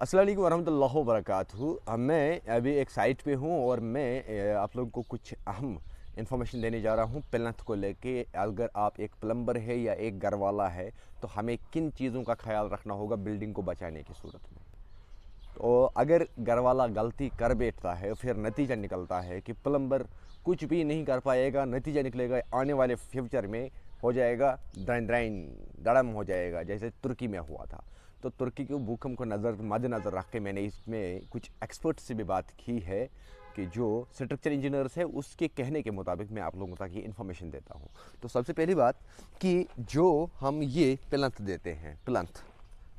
अस्सलाम वालेकुम वरहमतुल्लाहि वबरकातुहू। मैं अभी एक साइट पे हूँ और मैं आप लोगों को कुछ अहम इन्फॉर्मेशन देने जा रहा हूँ प्लेंथ को लेके। अगर आप एक प्लम्बर है या एक घर वाला है तो हमें किन चीज़ों का ख्याल रखना होगा बिल्डिंग को बचाने की सूरत में। तो अगर घर वाला गलती कर बैठता है फिर नतीजा निकलता है कि प्लम्बर कुछ भी नहीं कर पाएगा, नतीजा निकलेगा आने वाले फ्यूचर में हो जाएगा ड्राइन ड्राइन दड़म हो जाएगा, जैसे तुर्की में हुआ था। तो तुर्की के भूकंप को मद्देनज़र रख के मैंने इसमें कुछ एक्सपर्ट से भी बात की है कि जो स्ट्रक्चर इंजीनियर्स है उसके कहने के मुताबिक मैं आप लोगों तक ये इन्फॉर्मेशन देता हूँ। तो सबसे पहली बात कि जो हम ये प्लंथ देते हैं, प्लंथ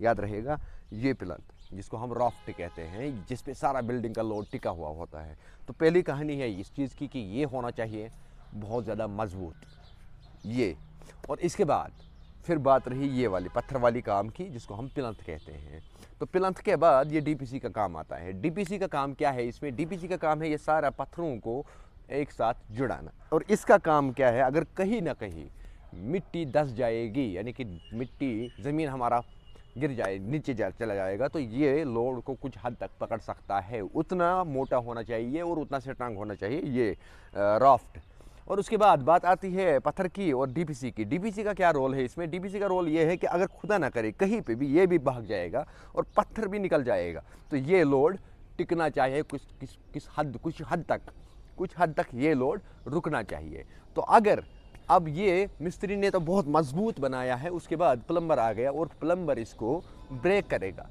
याद रहेगा, ये प्लंथ जिसको हम रॉफ्ट कहते हैं, जिस पे सारा बिल्डिंग का लोड टिका हुआ होता है। तो पहली कहानी है इस चीज़ की कि ये होना चाहिए बहुत ज़्यादा मजबूत, ये। और इसके बाद फिर बात रही ये वाली पत्थर वाली काम की जिसको हम प्लंथ कहते हैं। तो प्लंथ के बाद ये डीपीसी का काम आता है। डीपीसी का काम क्या है? इसमें डीपीसी का काम है ये सारा पत्थरों को एक साथ जुड़ाना। और इसका काम क्या है? अगर कहीं ना कहीं मिट्टी धंस जाएगी, यानी कि मिट्टी ज़मीन हमारा गिर जाए, नीचे चला जाएगा, तो ये लोड को कुछ हद तक पकड़ सकता है। उतना मोटा होना चाहिए और उतना स्ट्रांग होना चाहिए ये राफ्ट। और उसके बाद बात आती है पत्थर की और डीपीसी की। डीपीसी का क्या रोल है इसमें? डीपीसी का रोल ये है कि अगर खुदा ना करे कहीं पे भी ये भी भाग जाएगा और पत्थर भी निकल जाएगा तो ये लोड टिकना चाहिए कुछ हद तक ये लोड रुकना चाहिए। तो अगर अब ये मिस्त्री ने तो बहुत मजबूत बनाया है, उसके बाद प्लम्बर आ गया और प्लम्बर इसको ब्रेक करेगा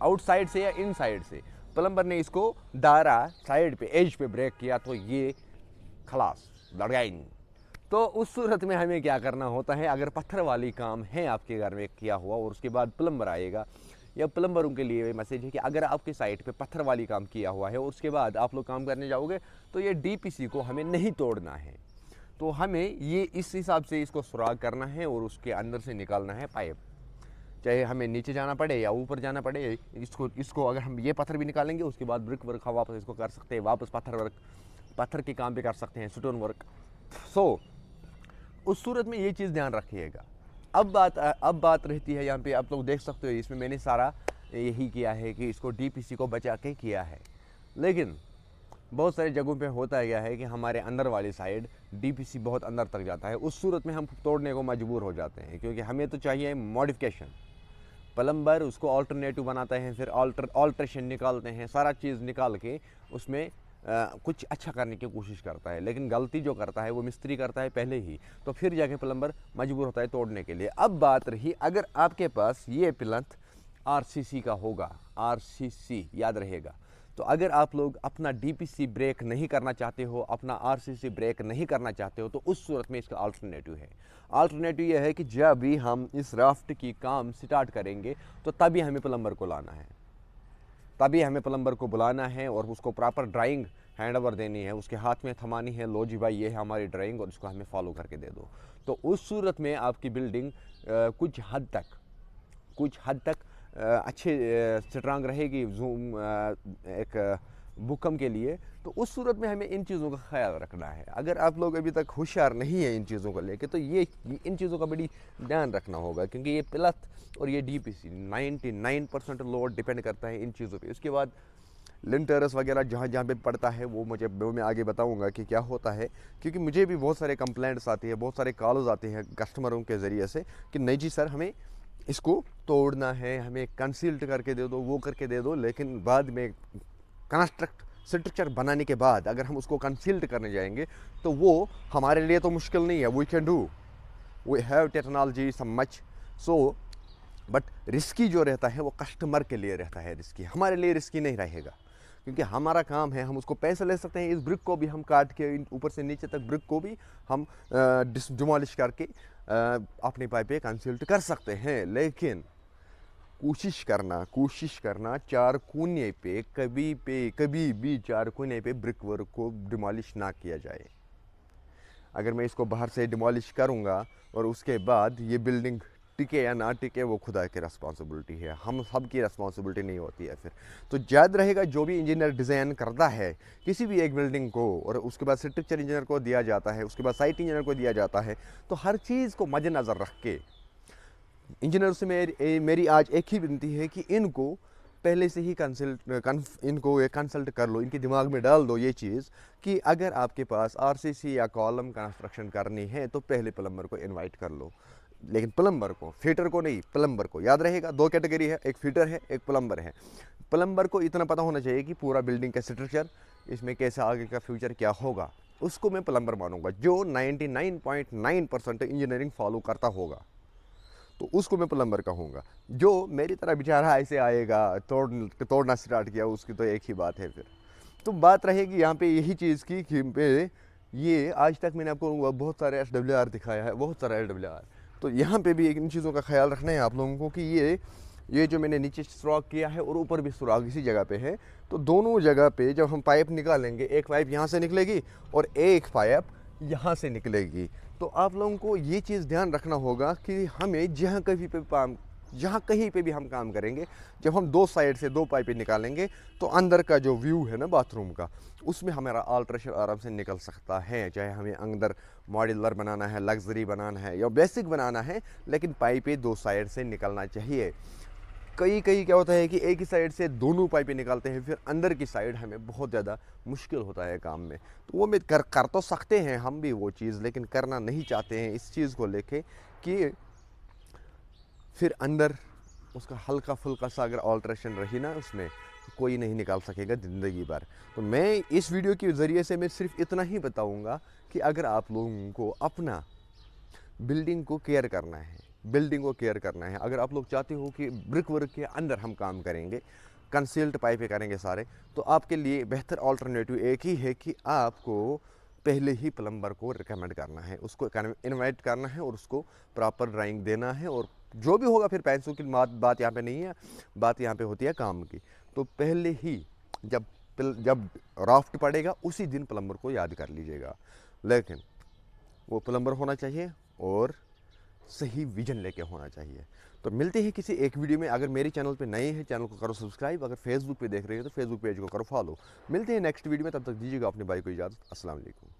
आउटसाइड से या इनसाइड से। प्लम्बर ने इसको दारा साइड पे एज पे ब्रेक किया तो ये खलास लड़ाई। तो उस सूरत में हमें क्या करना होता है? अगर पत्थर वाली काम है आपके घर में किया हुआ और उसके बाद प्लम्बर आएगा, या प्लम्बरों के लिए मैसेज है कि अगर आपके साइट पे पत्थर वाली काम किया हुआ है और उसके बाद आप लोग काम करने जाओगे तो ये डीपीसी को हमें नहीं तोड़ना है। तो हमें ये इस हिसाब से इसको सुराग करना है और उसके अंदर से निकालना है पाइप, चाहे हमें नीचे जाना पड़े या ऊपर जाना पड़े। इसको अगर हम ये पत्थर भी निकालेंगे उसके बाद ब्रिक वर्क हम वापस इसको कर सकते हैं, वापस पत्थर के काम भी कर सकते हैं, स्टोन वर्क। सो उस सूरत में ये चीज़ ध्यान रखिएगा। अब बात रहती है यहाँ पे, आप लोग देख सकते हो इसमें मैंने सारा यही किया है कि इसको डीपीसी को बचा के किया है। लेकिन बहुत सारी जगहों पे होता गया है कि हमारे अंदर वाली साइड डीपीसी बहुत अंदर तक जाता है, उस सूरत में हम तोड़ने को मजबूर हो जाते हैं क्योंकि हमें तो चाहिए मॉडिफिकेशन। प्लम्बर उसको ऑल्टरनेटिव बनाते हैं, फिर ऑल्ट्रेशन निकालते हैं, सारा चीज़ निकाल के उसमें कुछ अच्छा करने की कोशिश करता है। लेकिन गलती जो करता है वो मिस्त्री करता है पहले ही, तो फिर जाके प्लम्बर मजबूर होता है तोड़ने के लिए। अब बात रही अगर आपके पास ये प्लंथ आरसीसी का होगा, आरसीसी याद रहेगा। तो अगर आप लोग अपना डीपीसी ब्रेक नहीं करना चाहते हो, अपना आरसीसी ब्रेक नहीं करना चाहते हो, तो उस सूरत में इसका अल्टरनेटिव है। अल्टरनेटिव यह है कि जब भी हम इस राफ्ट की काम स्टार्ट करेंगे तो तभी हमें प्लम्बर को लाना है, तभी हमें प्लम्बर को बुलाना है और उसको प्रॉपर ड्राइंग हैंड ओवर देनी है, उसके हाथ में थमानी है, लो जी भाई ये है हमारी ड्राइंग और इसको हमें फॉलो करके दे दो। तो उस सूरत में आपकी बिल्डिंग कुछ हद तक अच्छे स्ट्रांग रहेगी एक भूकंप के लिए। तो उस सूरत में हमें इन चीज़ों का ख्याल रखना है। अगर आप लोग अभी तक होशियार नहीं है इन चीज़ों को लेके तो ये इन चीज़ों का बड़ी ध्यान रखना होगा क्योंकि ये प्लंथ और ये डीपीसी 99% लोड डिपेंड करता है इन चीज़ों पे। उसके बाद लिंटर्स वगैरह जहाँ जहाँ पे पड़ता है वो मैं आगे बताऊंगा कि क्या होता है, क्योंकि मुझे भी बहुत सारे कंप्लेंट्स आती है, बहुत सारे कॉल्स आते हैं कस्टमरों के ज़रिए से कि नहीं जी सर हमें इसको तोड़ना है, हमें कंसील्ट करके दे दो, वो करके दे दो। लेकिन बाद में स्ट्रक्चर बनाने के बाद अगर हम उसको कंसील्ट करने जाएंगे तो वो हमारे लिए तो मुश्किल नहीं है, we can do, we have technology some much. So but risky जो रहता है वो कस्टमर के लिए रहता है रिस्की, हमारे लिए रिस्की नहीं रहेगा क्योंकि हमारा काम है, हम उसको पैसे ले सकते हैं। इस ब्रिक को भी हम काट के ऊपर से नीचे तक ब्रिक को भी हम डिमोलिश करके अपने पाइप पे कंसील्ट कर सकते हैं। लेकिन कोशिश करना चार कोने पे कभी भी चार कोने पे ब्रिक वर्क को डिमोलिश ना किया जाए। अगर मैं इसको बाहर से डिमोलिश करूँगा और उसके बाद ये बिल्डिंग टिके या ना टिके वो खुदा की रिस्पॉन्सिबिलिटी है, हम सब की रिस्पॉन्सिबिलिटी नहीं होती है फिर। तो याद रहेगा जो भी इंजीनियर डिज़ाइन करता है किसी भी एक बिल्डिंग को और उसके बाद स्ट्रक्चर इंजीनियर को दिया जाता है, उसके बाद साइट इंजीनियर को दिया जाता है, तो हर चीज़ को मद्देनज़र रख के इंजीनियर से मेरी आज एक ही विनती है कि इनको पहले से ही इनको ये कंसल्ट कर लो, इनके दिमाग में डाल दो ये चीज़ कि अगर आपके पास आरसीसी या कॉलम कंस्ट्रक्शन करनी है तो पहले प्लम्बर को इनवाइट कर लो। लेकिन प्लम्बर को, फिटर को नहीं, प्लम्बर को। याद रहेगा, दो कैटेगरी है, एक फिटर है, एक प्लम्बर है। प्लम्बर को इतना पता होना चाहिए कि पूरा बिल्डिंग का स्ट्रक्चर, इसमें कैसा आगे का फ्यूचर क्या होगा, उसको मैं प्लम्बर मानूंगा। जो 99.9% इंजीनियरिंग फॉलो करता होगा तो उसको मैं प्लम्बर कहूँगा। जो मेरी तरह बेचारा ऐसे आएगा, तोड़ना स्टार्ट किया, उसकी तो एक ही बात है फिर। तो बात रहेगी यहाँ पे यही चीज़ की कि पे ये आज तक मैंने आपको बहुत सारे SWR दिखाया है, बहुत सारा SWR। तो यहाँ पे भी इन चीज़ों का ख्याल रखना है आप लोगों को कि ये जो मैंने नीचे सुराख किया है और ऊपर भी सुराख इसी जगह पे है, तो दोनों जगह पे जब हम पाइप निकालेंगे, एक पाइप यहाँ से निकलेगी और एक पाइप यहाँ से निकलेगी। तो आप लोगों को ये चीज़ ध्यान रखना होगा कि हमें जहाँ कहीं पे भी हम काम करेंगे, जब हम दो साइड से दो पाइपें निकालेंगे तो अंदर का जो व्यू है ना बाथरूम का, उसमें हमारा अल्ट्रेशन आराम से निकल सकता है। चाहे हमें अंदर मॉड्यूलर बनाना है, लग्जरी बनाना है या बेसिक बनाना है, लेकिन पाइपें दो साइड से निकलना चाहिए। कई क्या होता है कि एक ही साइड से दोनों पाइपें निकालते हैं, फिर अंदर की साइड हमें बहुत ज़्यादा मुश्किल होता है काम में। तो वो में कर तो सकते हैं हम भी वो चीज़, लेकिन करना नहीं चाहते हैं इस चीज़ को लेके कि फिर अंदर उसका हल्का फुल्का सा अगर ऑल्ट्रेशन रही ना उसमें, तो कोई नहीं निकाल सकेगा ज़िंदगी भर। तो मैं इस वीडियो के ज़रिए से मैं सिर्फ इतना ही बताऊंगा कि अगर आप लोगों को अपना बिल्डिंग को केयर करना है, अगर आप लोग चाहते हो कि ब्रिक वर्क के अंदर हम काम करेंगे, कंसील्ड पाइपें करेंगे सारे, तो आपके लिए बेहतर ऑल्टरनेटिव एक ही है कि आपको पहले ही प्लम्बर को रिकमेंड करना है, उसको इनवाइट करना है और उसको प्रॉपर ड्राइंग देना है। और जो भी होगा फिर पैसों की बात यहाँ पे नहीं है, बात यहाँ पे होती है काम की। तो पहले ही जब राफ्ट पड़ेगा उसी दिन प्लम्बर को याद कर लीजिएगा, लेकिन वो प्लम्बर होना चाहिए और सही विजन लेके होना चाहिए। तो मिलते हैं किसी एक वीडियो में। अगर मेरे चैनल पे नए हैं, चैनल को करो सब्सक्राइब। अगर फेसबुक पे देख रहे हो तो फेसबुक पेज को करो फॉलो। मिलते हैं नेक्स्ट वीडियो में, तब तक दीजिएगा अपने भाई को इजाज़त। अस्सलाम वालेकुम।